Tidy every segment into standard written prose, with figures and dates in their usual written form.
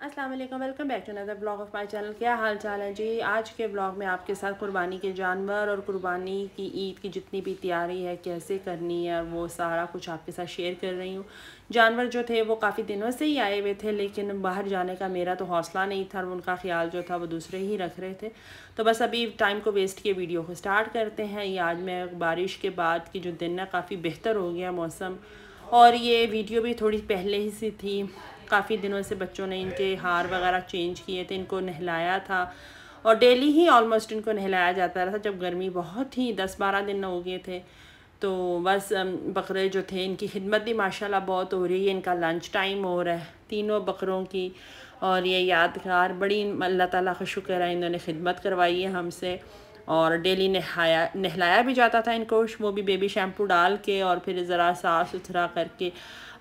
अस्सलाम वालेकुम, welcome back to another blog of my channel. क्या हाल चाल है जी। आज के ब्लॉग में आपके साथ कुर्बानी के जानवर और कुर्बानी की ईद की जितनी भी तैयारी है कैसे करनी है वो सारा कुछ आपके साथ शेयर कर रही हूँ। जानवर जो थे वो काफ़ी दिनों से ही आए हुए थे, लेकिन बाहर जाने का मेरा तो हौसला नहीं था और उनका ख्याल जो था वो दूसरे ही रख रहे थे। तो बस अभी टाइम को वेस्ट किए वीडियो को स्टार्ट करते हैं। ये आज मैं बारिश के बाद की जो दिन है काफ़ी बेहतर हो गया मौसम, और ये वीडियो भी थोड़ी पहले ही सी थी। काफ़ी दिनों से बच्चों ने इनके हार वगैरह चेंज किए थे, इनको नहलाया था और डेली ही ऑलमोस्ट इनको नहलाया जाता था जब गर्मी बहुत ही 10-12 दिन हो गए थे। तो बस बकरे जो थे इनकी खिदमत भी माशाल्लाह बहुत हो रही है। इनका लंच टाइम हो रहा है तीनों बकरों की, और ये यादगार बड़ी अल्लाह ताला का शुक्र है इन्होंने खिदमत करवाई है हमसे। और डेली नहलाया भी जाता था इनको, वो भी बेबी शैम्पू डाल के और फिर ज़रा साफ़ सुथरा करके।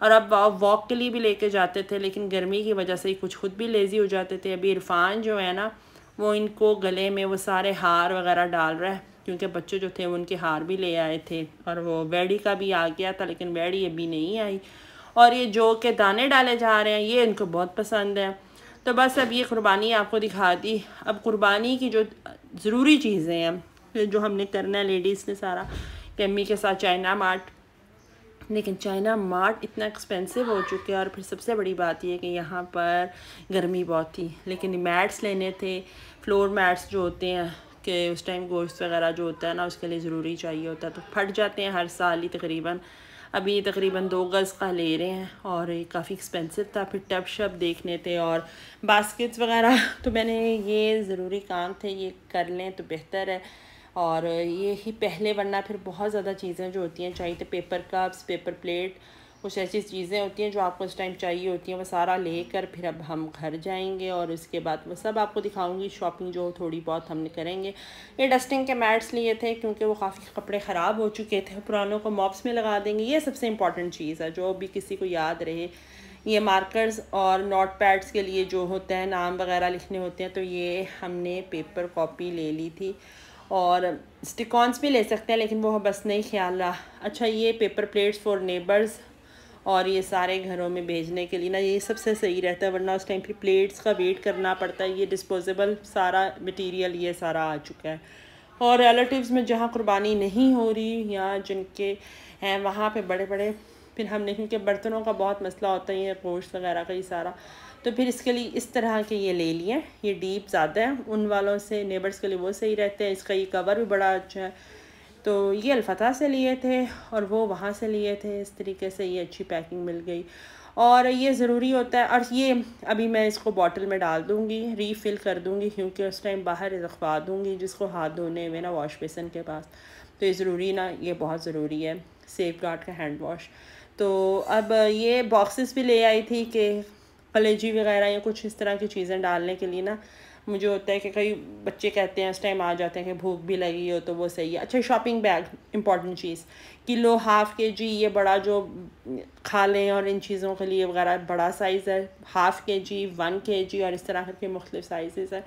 और अब वॉक के लिए भी लेके जाते थे, लेकिन गर्मी की वजह से ही कुछ खुद भी लेज़ी हो जाते थे। अभी इरफान जो है ना वो इनको गले में वो सारे हार वगैरह डाल रहा है, क्योंकि बच्चे जो थे वो उनके हार भी ले आए थे। और वो बैडी का भी आ गया था, लेकिन बैडी अभी नहीं आई। और ये जो के दाने डाले जा रहे हैं ये इनको बहुत पसंद है। तो बस अब ये कुर्बानी आपको दिखा दी। अब कुर्बानी की जो ज़रूरी चीज़ें हैं जो हमने करना है लेडीज़ ने सारा, अम्मी के साथ चाइना मार्ट, लेकिन चाइना मार्ट इतना एक्सपेंसिव हो चुका है। और फिर सबसे बड़ी बात यह कि यहाँ पर गर्मी बहुत थी, लेकिन मैट्स लेने थे, फ्लोर मैट्स जो होते हैं कि उस टाइम गोश्त वगैरह जो होता है ना उसके लिए ज़रूरी चाहिए होता है, तो फट जाते हैं हर साल ही तकरीबन। अभी तकरीबन 2 गज़ का ले रहे हैं और ये काफ़ी एक्सपेंसिव था। फिर टब शब देखने थे और बास्केट्स वगैरह, तो मैंने ये ज़रूरी काम थे ये कर लें तो बेहतर है। और ये ही पहले, वरना फिर बहुत ज़्यादा चीज़ें जो होती हैं चाहिए, तो पेपर कप्स, पेपर प्लेट, कुछ ऐसी चीज़ें होती हैं जो आपको उस टाइम चाहिए होती हैं, वो सारा लेकर फिर अब हम घर जाएंगे और उसके बाद वो सब आपको दिखाऊंगी। शॉपिंग जो थोड़ी बहुत हमने करेंगे। ये डस्टिंग के मैट्स लिए थे क्योंकि वो काफ़ी कपड़े ख़राब हो चुके थे, पुरानों को मॉप्स में लगा देंगे। ये सबसे इम्पॉर्टेंट चीज़ है जो भी किसी को याद रहे। ये मार्कर्स और नोट पैड्स के लिए जो होते हैं नाम वगैरह लिखने होते हैं, तो ये हमने पेपर कॉपी ले ली थी। और स्टिकॉन्स भी ले सकते हैं, लेकिन वो बस नहीं ख्याल रहा। अच्छा, ये पेपर प्लेट्स फॉर नेबर्स और ये सारे घरों में भेजने के लिए ना ये सबसे सही रहता है, वरना उस टाइम फिर प्लेट्स का वेट करना पड़ता है। ये डिस्पोजेबल सारा मटेरियल ये सारा आ चुका है। और रिलेटिव्स में जहाँ कुर्बानी नहीं हो रही या जिनके हैं वहाँ पे बड़े बड़े फिर हमने, क्योंकि बर्तनों का बहुत मसला होता है, ये गोश्त वगैरह का ही सारा, तो फिर इसके लिए इस तरह के ये ले लिए। ये डीप ज़्यादा है उन वालों से, नेबर्स के लिए वो सही रहते हैं। इसका ये कवर भी बड़ा अच्छा है। तो ये अलफता से लिए थे और वो वहाँ से लिए थे। इस तरीके से ये अच्छी पैकिंग मिल गई और ये ज़रूरी होता है। और ये अभी मैं इसको बॉटल में डाल दूँगी, रीफ़िल कर दूँगी, क्योंकि उस टाइम बाहर रखवा दूँगी जिसको हाथ धोने में ना वॉश बेसन के पास। तो ये ज़रूरी ना, ये बहुत ज़रूरी है, सेफ गार्ड का हैंड वॉश। तो अब ये बॉक्सेस भी ले आई थी कि कलेजी वगैरह या कुछ इस तरह की चीज़ें डालने के लिए ना। मुझे होता है कि कई बच्चे कहते हैं इस टाइम आ जाते हैं कि भूख भी लगी हो, तो वो सही है। अच्छा, शॉपिंग बैग इम्पॉर्टेंट चीज़, किलो, हाफ़ kg, ये बड़ा जो खा लें और इन चीज़ों के लिए वगैरह बड़ा साइज़ है, हाफ़ kg, 1 kg और इस तरह के मुख्तलिफ साइज़ है।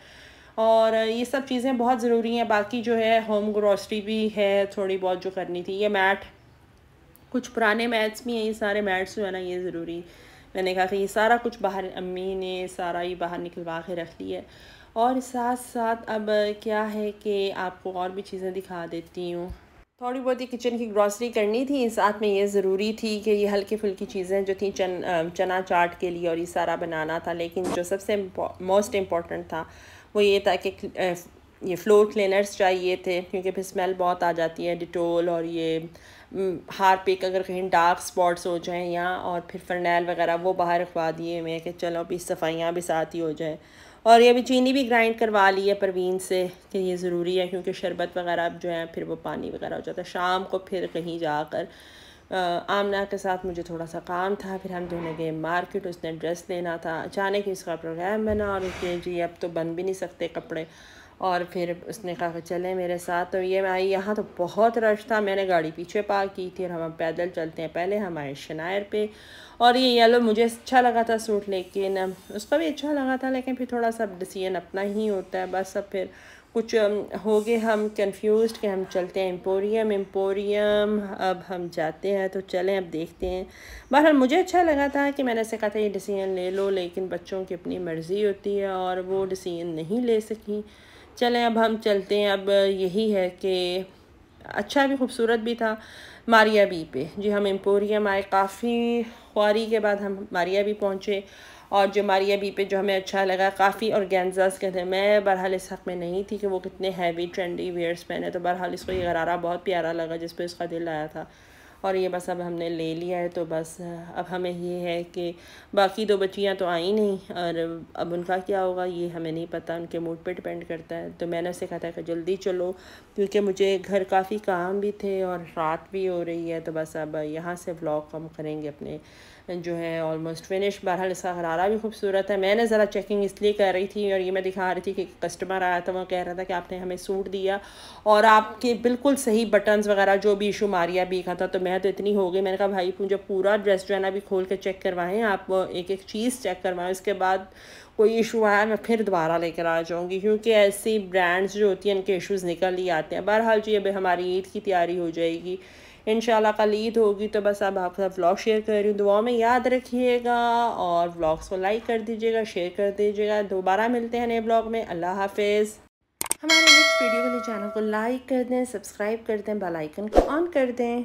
और ये सब चीज़ें बहुत ज़रूरी हैं। बाकी जो है होम ग्रॉसरी भी है थोड़ी बहुत जो करनी थी। ये मैट, कुछ पुराने मैट्स भी हैं, ये सारे मैट्स जो है ना ये ज़रूरी, मैंने कहा कि ये सारा कुछ बाहर अम्मी ने सारा ही बाहर निकलवा के रख लिया है। और साथ साथ अब क्या है कि आपको और भी चीज़ें दिखा देती हूँ। थोड़ी बहुत ही किचन की ग्रॉसरी करनी थी, साथ में ये ज़रूरी थी कि ये हल्की फुल्की चीज़ें जो थी चना चाट के लिए और ये सारा बनाना था। लेकिन जो सबसे मोस्ट इम्पॉर्टेंट था वो ये था कि ये फ्लोर क्लीनर्स चाहिए थे, क्योंकि फिर स्मेल बहुत आ जाती है, डिटोल और ये हारपिक, अगर कहीं डार्क स्पॉट्स हो जाएं या, और फिर फरनैल वगैरह वो बाहर रखवा दिए मैं कि चलो अभी सफाइयाँ भी साथ ही हो जाए। और ये अभी चीनी भी ग्राइंड करवा ली है परवीन से कि ये ज़रूरी है, क्योंकि शरबत वगैरह जो है फिर वो पानी वगैरह हो जाता है शाम को। फिर कहीं जाकर आमना के साथ मुझे थोड़ा सा काम था, फिर हम दोनों गए मार्केट, उसने ड्रेस लेना था। अचानक इसका प्रोग्राम बना और उसने जी अब तो बन भी नहीं सकते कपड़े, और फिर उसने कहा कि चले मेरे साथ। तो ये मैं आई, यहाँ तो बहुत रश था, मैंने गाड़ी पीछे पार्क की थी और हम पैदल चलते हैं। पहले हम आए शनायर पे, और ये येलो मुझे अच्छा लगा था सूट, लेकिन उसका भी अच्छा लगा था, लेकिन फिर थोड़ा सा डिसीजन अपना ही होता है। बस अब फिर कुछ हो गए हम कंफ्यूज्ड कि हम चलते हैं एम्पोरियम। अब हम जाते हैं तो चलें, अब देखते हैं। बहरहाल मुझे अच्छा लगा था कि मैंने ऐसे कहा था ये डिसीजन ले लो, लेकिन बच्चों की अपनी मर्ज़ी होती है और वो डिसीजन नहीं ले सकी। चलें अब हम चलते हैं। अब यही है कि अच्छा भी खूबसूरत भी था मारिया बी पे। जी हम एम्पोरियम आए, काफ़ी ख्वारी के बाद हम मारिया बी पहुँचे। और जो मारिया बी पे जो हमें अच्छा लगा, काफ़ी ऑर्गेन्जास के थे। मैं बहरहाल इस हक़ में नहीं थी कि वो कितने हैवी ट्रेंडी वेयर्स पहने, तो बहरहाल इसको ये गरारा बहुत प्यारा लगा जिस पे इसका दिल आया था और ये बस अब हमने ले लिया है। तो बस अब हमें ये है कि बाकी दो बच्चियाँ तो आई नहीं और अब उनका क्या होगा ये हमें नहीं पता, उनके मूड पे डिपेंड करता है। तो मैंने उससे कहा था कि जल्दी चलो, क्योंकि मुझे घर काफ़ी काम भी थे और रात भी हो रही है। तो बस अब यहाँ से व्लॉग हम करेंगे अपने जो है ऑलमोस्ट फिनिश। बहरहाल इसका गरारा भी खूबसूरत है। मैंने ज़रा चेकिंग इसलिए कर रही थी और ये मैं दिखा रही थी कि कस्टमर आया था, वो कह रहा था कि आपने हमें सूट दिया और आपके बिल्कुल सही बटन्स वगैरह जो भी इशू मारिया भी का था। तो मैं तो इतनी हो गई, मैंने कहा भाई मुझे पूरा ड्रेस जो है ना अभी खोल के चेक करवाएं, आप एक एक चीज़ चेक करवाएं, उसके बाद कोई इशू आया मैं फिर दोबारा लेकर आ जाऊँगी, क्योंकि ऐसी ब्रांड्स जो होती हैं उनके इशूज़ निकल ही आते हैं। बहरहाल जी अब हमारी ईद की तैयारी हो जाएगी इंशाल्लाह, कल ईद होगी। तो बस अब आपके साथ व्लॉग शेयर कर रही हूँ, दुआ में याद रखिएगा और व्लॉग्स को लाइक कर दीजिएगा, शेयर कर दीजिएगा। दोबारा मिलते हैं नए ब्लॉग में। अल्लाह हाफिज़। हमारे नेक्स्ट वीडियो के लिए चैनल को लाइक कर दें, सब्सक्राइब कर दें, बेल आइकन को ऑन कर दें।